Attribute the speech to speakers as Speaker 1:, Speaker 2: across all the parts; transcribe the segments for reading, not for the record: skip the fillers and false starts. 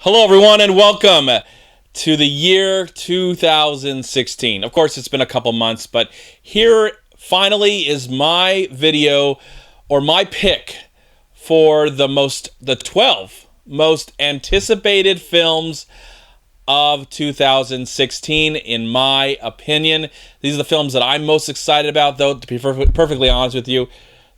Speaker 1: Hello, everyone, and welcome to the year 2016. Of course, it's been a couple months, but here finally is my video or my pick for the 12 most anticipated films of 2016, in my opinion. These are the films that I'm most excited about, though, to be perfectly honest with you.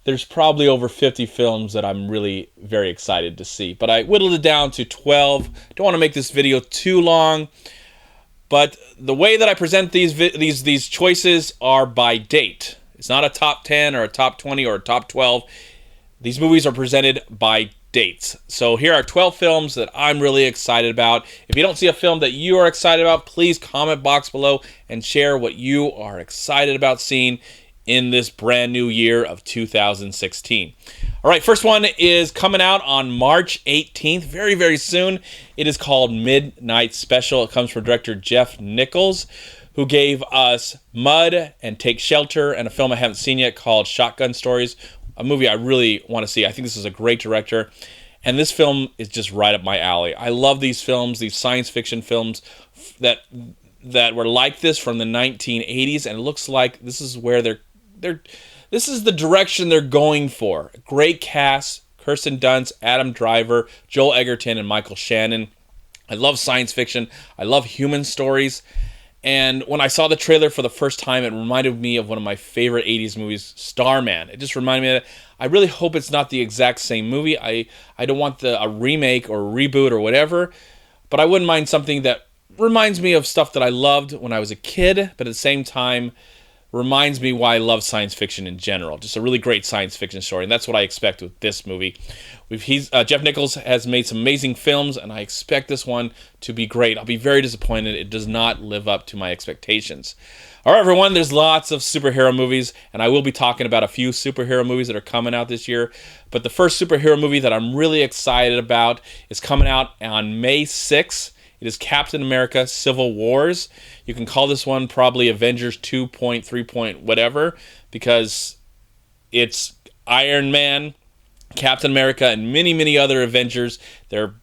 Speaker 1: There's probably over 50 films that I'm really very excited to see. But I whittled it down to 12. Don't want to make this video too long. But the way that I present these choices are by date. It's not a top 10 or a top 20 or a top 12. These movies are presented by dates. So here are 12 films that I'm really excited about. If you don't see a film that you are excited about, please comment box below and share what you are excited about seeing in this brand new year of 2016. All right, first one is coming out on March 18th, very, very soon. It is called Midnight Special. It comes from director Jeff Nichols, who gave us Mud and Take Shelter, and a film I haven't seen yet called Shotgun Stories, a movie I really want to see. I think this is a great director, and this film is just right up my alley. I love these films, these science fiction films that were like this from the 1980s, and it looks like this is where this is the direction they're going for. Great cast: Kirsten Dunst, Adam Driver, Joel Egerton, and Michael Shannon. I love science fiction. I love human stories. And when I saw the trailer for the first time, it reminded me of one of my favorite 80s movies, Starman. It just reminded me of that. I really hope it's not the exact same movie. I don't want a remake or a reboot or whatever, but I wouldn't mind something that reminds me of stuff that I loved when I was a kid, but at the same time reminds me why I love science fiction in general. Just a really great science fiction story, and that's what I expect with this movie. Jeff Nichols has made some amazing films, and I expect this one to be great. I'll be very disappointed it does not live up to my expectations. All right, everyone, there's lots of superhero movies, and I will be talking about a few superhero movies that are coming out this year. But the first superhero movie that I'm really excited about is coming out on May 6th. It is Captain America: Civil Wars. You can call this one probably Avengers 2.3. Whatever, because it's Iron Man, Captain America, and many, many other Avengers. They're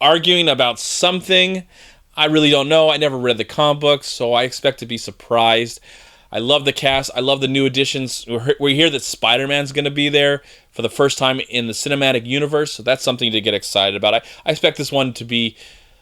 Speaker 1: arguing about something. I really don't know. I never read the comic books, so I expect to be surprised. I love the cast. I love the new additions. We hear that Spider-Man's going to be there for the first time in the cinematic universe, so that's something to get excited about. I expect this one to be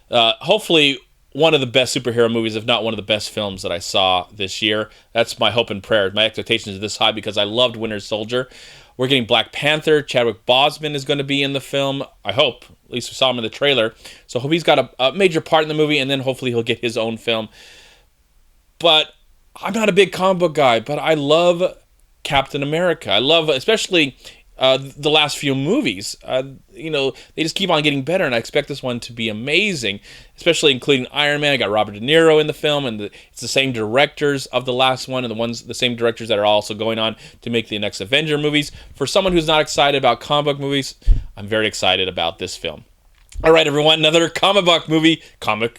Speaker 1: hopefully one of the best superhero movies, if not one of the best films that I saw this year. That's my hope and prayer. My expectations are this high because I loved Winter Soldier. We're getting Black Panther. Chadwick Boseman is going to be in the film. I hope. At least we saw him in the trailer. So I hope he's got a major part in the movie, and then hopefully he'll get his own film. But I'm not a big comic book guy, but I love Captain America. I love, especially the last few movies. They just keep on getting better, and I expect this one to be amazing, especially including Iron Man. I got Robert De Niro in the film, and it's the same directors of the last one, and the same directors that are also going on to make the next Avenger movies. For someone who's not excited about comic book movies, I'm very excited about this film. All right, everyone, another comic book movie coming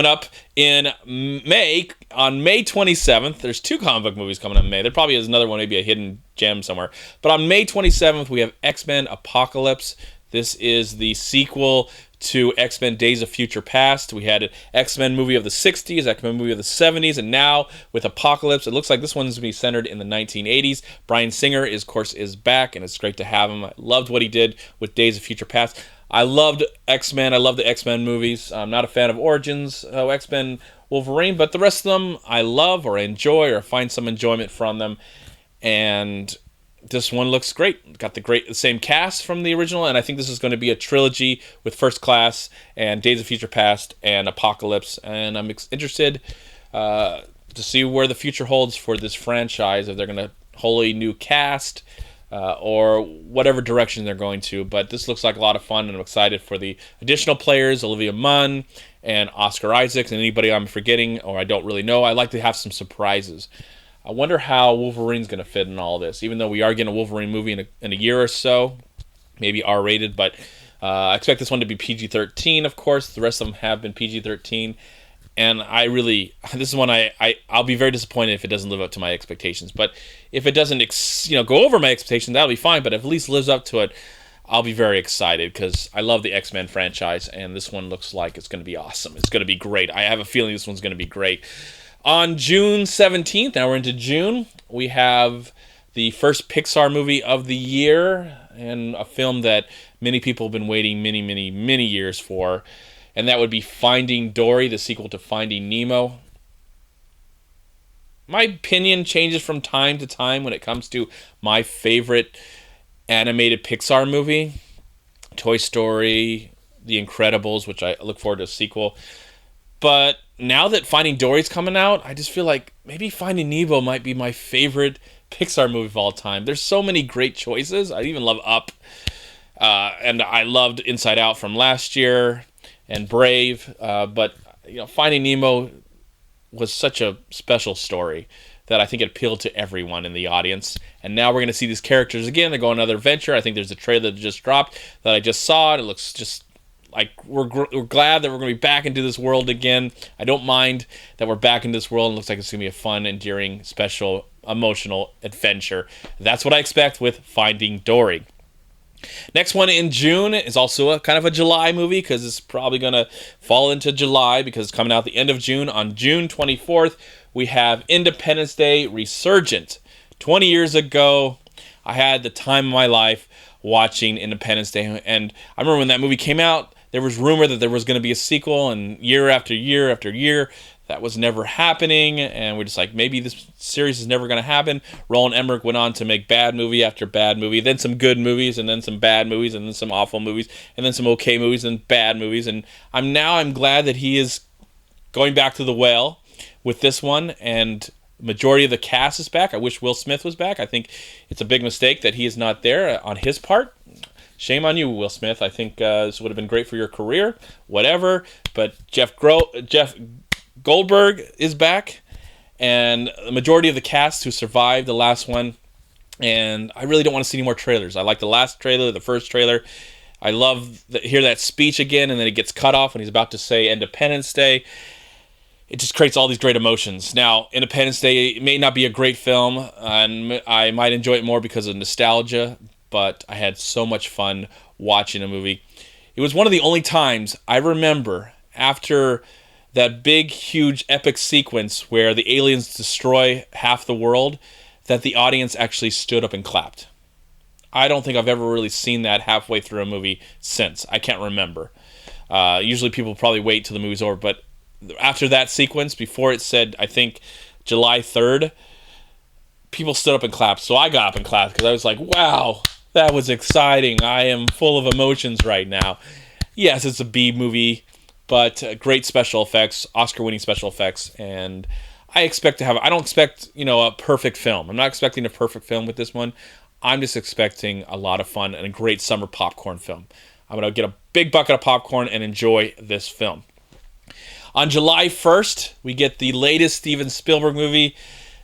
Speaker 1: up in May, on May 27th. There's two comic book movies coming up in May. There probably is another one, maybe a hidden gem somewhere. But on May 27th, we have X-Men Apocalypse. This is the sequel to X-Men Days of Future Past. We had an X-Men movie of the 60s, X-Men movie of the 70s, and now with Apocalypse, it looks like this one's going to be centered in the 1980s. Bryan Singer, of course, is back, and it's great to have him. I loved what he did with Days of Future Past. I loved X-Men. I love the X-Men movies. I'm not a fan of Origins, X-Men Wolverine, but the rest of them I love or enjoy or find some enjoyment from them. And this one looks great. Got the same cast from the original, and I think this is going to be a trilogy with First Class and Days of Future Past and Apocalypse. And I'm interested to see where the future holds for this franchise, if they're going to wholly new cast or whatever direction they're going to. But this looks like a lot of fun, and I'm excited for the additional players, Olivia Munn and Oscar Isaacs, and anybody I'm forgetting or I don't really know. I like to have some surprises. I wonder how Wolverine's going to fit in all this, even though we are getting a Wolverine movie in a year or so, maybe R-rated, but I expect this one to be PG-13, of course. The rest of them have been PG-13, and this is one I'll be very disappointed if it doesn't live up to my expectations. But if it doesn't go over my expectations, that'll be fine, but if it at least lives up to it, I'll be very excited because I love the X-Men franchise, and this one looks like it's going to be awesome. It's going to be great. I have a feeling this one's going to be great. On June 17th, now we're into June, we have the first Pixar movie of the year, and a film that many people have been waiting many, many, many years for, and that would be Finding Dory, the sequel to Finding Nemo. My opinion changes from time to time when it comes to my favorite animated Pixar movie. Toy Story, The Incredibles, which I look forward to a sequel. But now that Finding Dory's coming out, I just feel like maybe Finding Nemo might be my favorite Pixar movie of all time. There's so many great choices. I even love Up. And I loved Inside Out from last year and Brave. But Finding Nemo was such a special story that I think it appealed to everyone in the audience. And now we're going to see these characters again. They're going on another adventure. I think there's a trailer that just dropped that I just saw, and it looks just like we're glad that we're going to be back into this world again. I don't mind that we're back into this world. It looks like it's going to be a fun, endearing, special, emotional adventure. That's what I expect with Finding Dory. Next one in June is also a kind of a July movie because it's probably going to fall into July because it's coming out the end of June. On June 24th, we have Independence Day Resurgent. 20 years ago, I had the time of my life watching Independence Day. And I remember when that movie came out, there was rumor that there was going to be a sequel, and year after year after year, that was never happening, and we're just like, maybe this series is never going to happen. Roland Emmerich went on to make bad movie after bad movie, then some good movies, and then some bad movies, and then some awful movies, and then some okay movies, and bad movies. And I'm glad that he is going back to the well with this one, and majority of the cast is back. I wish Will Smith was back. I think it's a big mistake that he is not there on his part. Shame on you, Will Smith. I think this would have been great for your career, whatever. But Jeff Goldberg is back, and the majority of the cast who survived the last one, and I really don't want to see any more trailers. I like the last trailer, the first trailer. I love hear that speech again, and then it gets cut off when he's about to say Independence Day. It just creates all these great emotions. Now, Independence Day may not be a great film, and I might enjoy it more because of nostalgia, but I had so much fun watching a movie. It was one of the only times I remember after that big, huge, epic sequence where the aliens destroy half the world, that the audience actually stood up and clapped. I don't think I've ever really seen that halfway through a movie since. I can't remember. Usually people probably wait till the movie's over, but after that sequence, before it said, I think, July 3rd, people stood up and clapped. So I got up and clapped because I was like, wow, that was exciting. I am full of emotions right now. Yes, it's a B movie, but great special effects, Oscar-winning special effects, and I don't expect, a perfect film. I'm not expecting a perfect film with this one. I'm just expecting a lot of fun and a great summer popcorn film. I'm going to get a big bucket of popcorn and enjoy this film. On July 1st, we get the latest Steven Spielberg movie,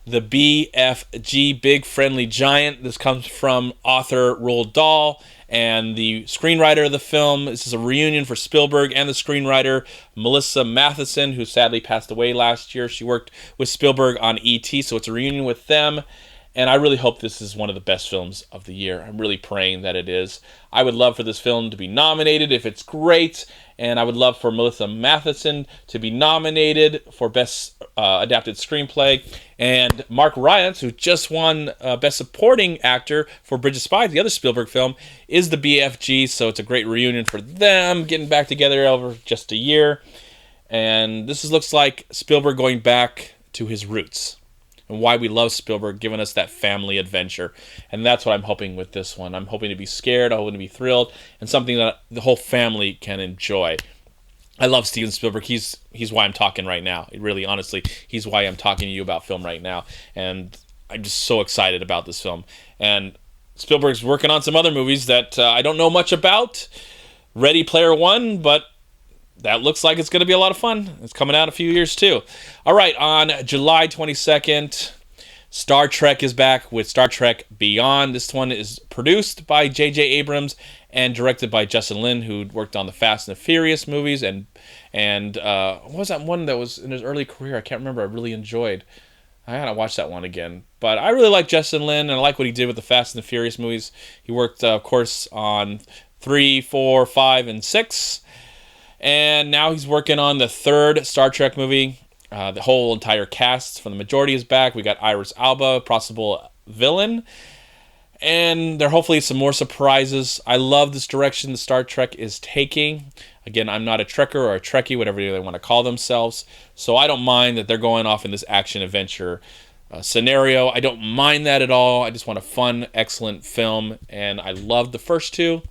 Speaker 1: the BFG, Big Friendly Giant. This comes from author Roald Dahl and the screenwriter of the film. This is a reunion for Spielberg and the screenwriter Melissa Matheson, who sadly passed away last year. She worked with Spielberg on E.T., so it's a reunion with them. And I really hope this is one of the best films of the year. I'm really praying that it is. I would love for this film to be nominated if it's great, and I would love for Melissa Matheson to be nominated for Best Adapted Screenplay. And Mark Rylance, who just won Best Supporting Actor for Bridge of Spies, the other Spielberg film, is the BFG, so it's a great reunion for them, getting back together over just a year. And this looks like Spielberg going back to his roots, and why we love Spielberg, giving us that family adventure. And that's what I'm hoping with this one. I'm hoping to be scared, I'm hoping to be thrilled, and something that the whole family can enjoy. I love Steven Spielberg. He's why I'm talking right now. Really, honestly, he's why I'm talking to you about film right now. And I'm just so excited about this film. And Spielberg's working on some other movies that I don't know much about. Ready Player One, but that looks like it's going to be a lot of fun. It's coming out in a few years, too. All right, on July 22nd, Star Trek is back with Star Trek Beyond. This one is produced by J.J. Abrams and directed by Justin Lin, who worked on the Fast and the Furious movies. And what was that one that was in his early career? I can't remember. I really enjoyed. I gotta watch that one again. But I really like Justin Lin, and I like what he did with the Fast and the Furious movies. He worked, of course, on 3, 4, 5, and 6. And now he's working on the third Star Trek movie. The whole entire cast from the majority is back. We got Idris Elba, possible villain. And there are hopefully some more surprises. I love this direction the Star Trek is taking. Again, I'm not a Trekker or a Trekkie, whatever they want to call themselves. So I don't mind that they're going off in this action-adventure scenario. I don't mind that at all. I just want a fun, excellent film. And I loved the first two.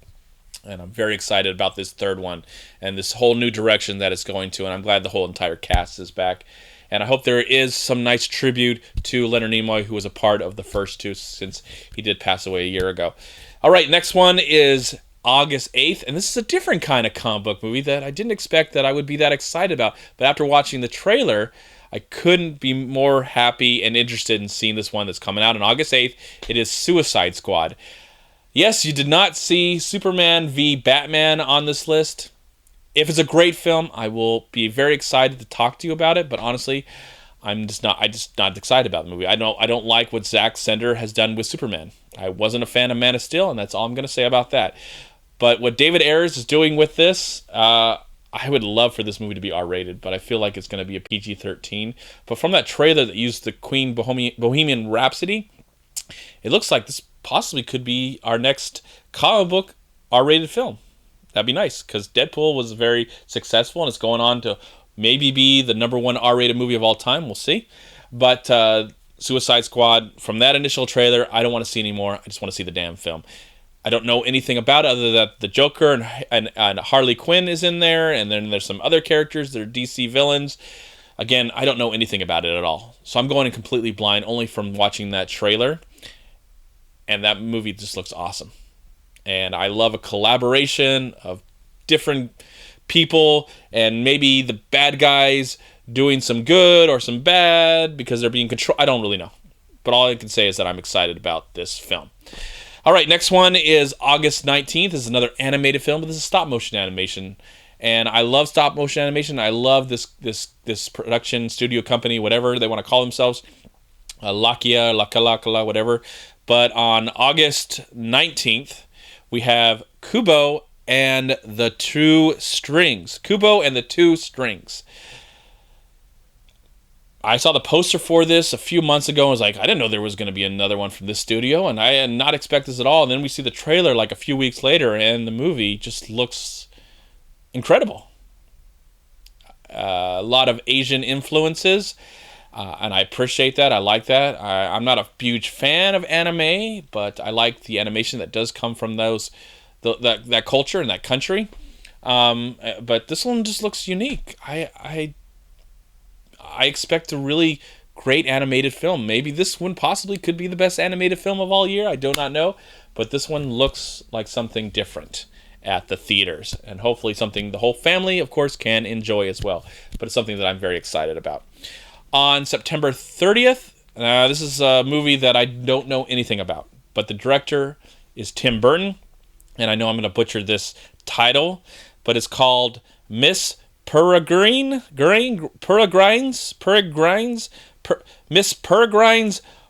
Speaker 1: And I'm very excited about this third one and this whole new direction that it's going to. And I'm glad the whole entire cast is back. And I hope there is some nice tribute to Leonard Nimoy, who was a part of the first two since he did pass away a year ago. All right, next one is August 8th. And this is a different kind of comic book movie that I didn't expect that I would be that excited about. But after watching the trailer, I couldn't be more happy and interested in seeing this one that's coming out on August 8th. It is Suicide Squad. Yes, you did not see Superman v. Batman on this list. If it's a great film, I will be very excited to talk to you about it. But honestly, I'm just not excited about the movie. I don't like what Zack Snyder has done with Superman. I wasn't a fan of Man of Steel, and that's all I'm going to say about that. But what David Ayers is doing with this, I would love for this movie to be R-rated, but I feel like it's going to be a PG-13. But from that trailer that used the Queen Bohemian Rhapsody, it looks like this possibly could be our next comic book R-rated film. That'd be nice, because Deadpool was very successful, and it's going on to maybe be the #1 R-rated movie of all time. We'll see. But Suicide Squad, from that initial trailer, I don't want to see anymore. I just want to see the damn film. I don't know anything about it other than the Joker and Harley Quinn is in there, and then there's some other characters that are DC villains. Again, I don't know anything about it at all. So I'm going in completely blind only from watching that trailer. And that movie just looks awesome. And I love a collaboration of different people and maybe the bad guys doing some good or some bad because they're being controlled. I don't really know. But all I can say is that I'm excited about this film. All right, next one is August 19th. This is another animated film, but this is stop-motion animation. And I love stop-motion animation. I love this production studio company, whatever they want to call themselves. Lakala, whatever. But on August 19th, we have Kubo and the Two Strings. Kubo and the Two Strings. I saw the poster for this a few months ago and was like, I didn't know there was going to be another one from this studio, and I did not expect this at all. And then we see the trailer like a few weeks later, and the movie just looks incredible. A lot of Asian influences. And I appreciate that. I like that. I'm not a huge fan of anime, but I like the animation that does come from that culture and that country. But this one just looks unique. I expect a really great animated film. Maybe this one possibly could be the best animated film of all year. I do not know. But this one looks like something different at the theaters. And hopefully something the whole family, of course, can enjoy as well. But it's something that I'm very excited about. On September 30th, this is a movie that I don't know anything about, but the director is Tim Burton, and I know I'm going to butcher this title, but it's called Miss Peregrine's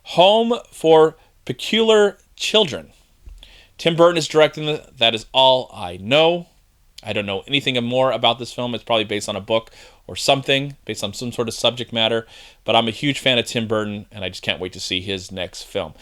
Speaker 1: Home for Peculiar Children. Tim Burton is directing it. That is all I know. I don't know anything more about this film. It's probably based on a book or something, based on some sort of subject matter. But I'm a huge fan of Tim Burton, and I just can't wait to see his next film.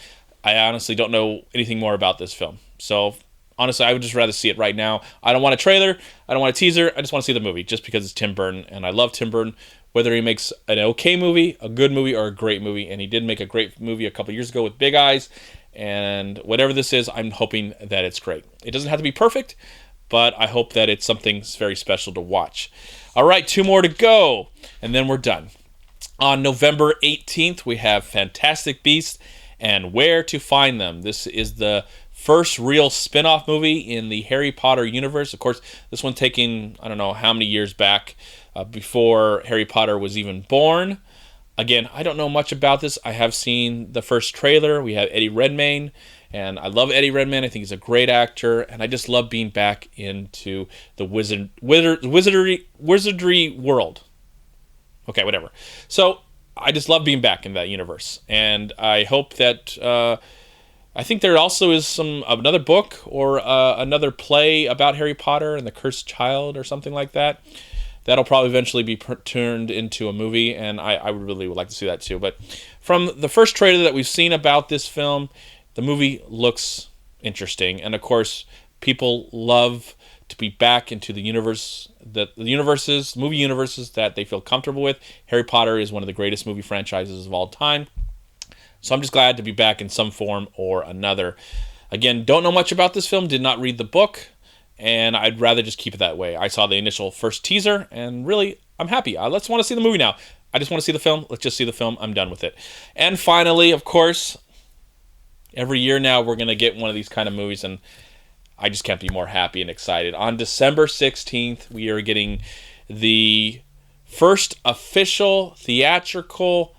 Speaker 1: I honestly don't know anything more about this film. So, honestly, I would just rather see it right now. I don't want a trailer. I don't want a teaser. I just want to see the movie, just because it's Tim Burton, and I love Tim Burton. Whether he makes an okay movie, a good movie, or a great movie, and he did make a great movie a couple years ago with Big Eyes, and whatever this is, I'm hoping that it's great. It doesn't have to be perfect, but I hope that it's something very special to watch. All right, 2 more to go, and then we're done. On November 18th, we have Fantastic Beasts and Where to Find Them. This is the first real spin-off movie in the Harry Potter universe. Of course, this one taking, I don't know how many years back, before Harry Potter was even born. Again, I don't know much about this. I have seen the first trailer. We have Eddie Redmayne, and I love Eddie Redmayne. I think he's a great actor, and I just love being back into the wizardry world. Okay, whatever. So I just love being back in that universe. And I hope that, I think there also is another book or another play about Harry Potter and the Cursed Child or something like that. That'll probably eventually be turned into a movie, and I really would like to see that too. But from the first trailer that we've seen about this film, the movie looks interesting. And of course, people love to be back into the universe, movie universes that they feel comfortable with. Harry Potter is one of the greatest movie franchises of all time. So I'm just glad to be back in some form or another. Again, don't know much about this film, did not read the book, and I'd rather just keep it that way. I saw the initial first teaser, and really, I'm happy. Let's want to see the movie now. I just want to see the film. Let's just see the film. I'm done with it. And finally, of course, every year now we're going to get one of these kind of movies, and I just can't be more happy and excited. On December 16th, we are getting the first official theatrical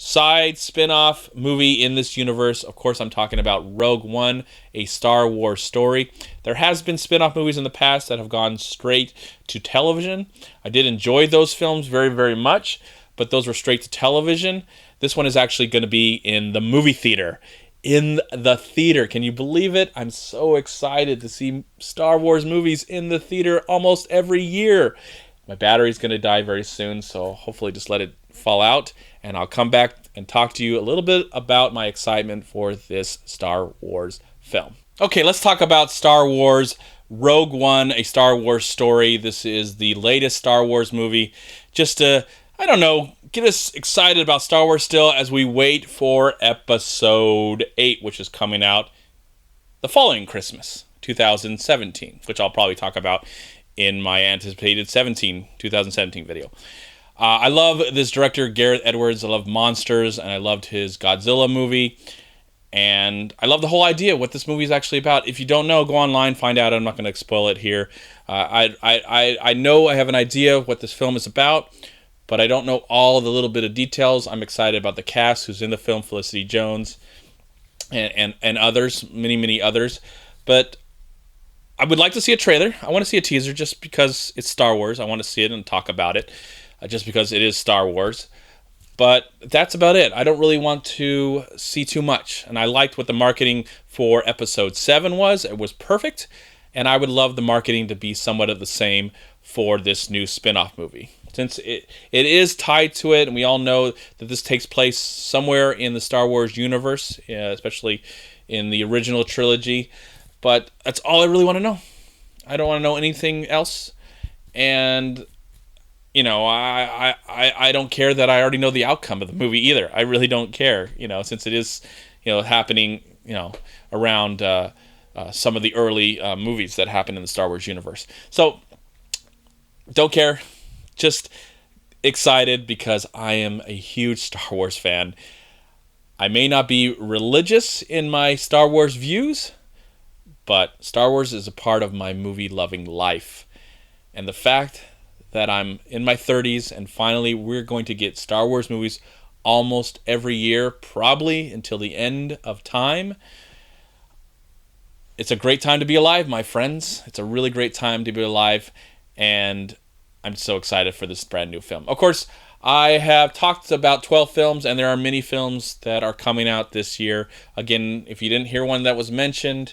Speaker 1: side spin-off movie in this universe. Of course, I'm talking about Rogue One, a Star Wars story. There has been spin-off movies in the past that have gone straight to television. I did enjoy those films very, very much, but those were straight to television. This one is actually going to be in the movie theater. In the theater. Can you believe it? I'm so excited to see Star Wars movies in the theater almost every year. My battery's going to die very soon, so hopefully just let it fall out, and I'll come back and talk to you a little bit about my excitement for this Star Wars film. Okay, let's talk about Star Wars Rogue One, a Star Wars story. This is the latest Star Wars movie. Just to, I don't know, get us excited about Star Wars still as we wait for Episode 8, which is coming out the following Christmas, 2017, which I'll probably talk about in my anticipated 2017 video. I love this director, Gareth Edwards. I love monsters, and I loved his Godzilla movie. And I love the whole idea of what this movie is actually about. If you don't know, go online, find out. I'm not going to spoil it here. I know I have an idea of what this film is about, but I don't know all the little bit of details. I'm excited about the cast who's in the film, Felicity Jones, and others, many others. But I would like to see a trailer. I want to see a teaser just because it's Star Wars. I want to see it and talk about it just because it is Star Wars. But that's about it. I don't really want to see too much. And I liked what the marketing for Episode 7 was. It was perfect. And I would love the marketing to be somewhat of the same for this new spin-off movie. Since it is tied to it, and we all know that this takes place somewhere in the Star Wars universe, especially in the original trilogy. But that's all I really want to know. I don't want to know anything else. And, you know, I don't care that I already know the outcome of the movie either. I really don't care, you know, since it is, you know, happening, you know, around some of the early movies that happened in the Star Wars universe. So, don't care. Just excited because I am a huge Star Wars fan. I may not be religious in my Star Wars views, but Star Wars is a part of my movie-loving life. And the fact that I'm in my 30s and finally we're going to get Star Wars movies almost every year, probably until the end of time. It's a great time to be alive, my friends. It's a really great time to be alive, and I'm so excited for this brand new film. Of course, I have talked about 12 films, and there are many films that are coming out this year. Again, if you didn't hear one that was mentioned,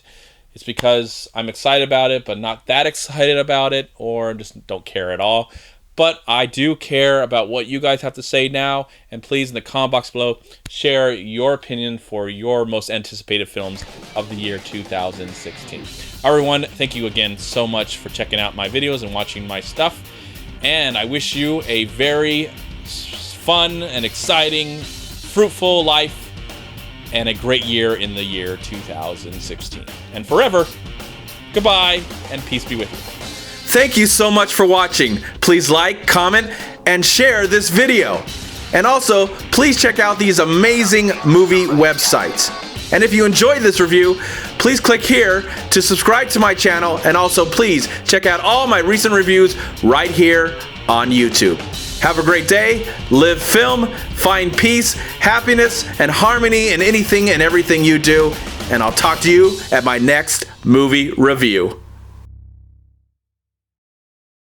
Speaker 1: it's because I'm excited about it, but not that excited about it, or just don't care at all. But I do care about what you guys have to say now, and please, in the comment box below, share your opinion for your most anticipated films of the year 2016. Everyone, thank you again so much for checking out my videos and watching my stuff, and I wish you a very fun and exciting, fruitful life, and a great year in the year 2016. And forever, goodbye, and peace be with you.
Speaker 2: Thank you so much for watching. Please like, comment, and share this video. And also, please check out these amazing movie websites. And if you enjoyed this review, please click here to subscribe to my channel, and also please check out all my recent reviews right here on YouTube. Have a great day, live film, find peace, happiness, and harmony in anything and everything you do, and I'll talk to you at my next movie review.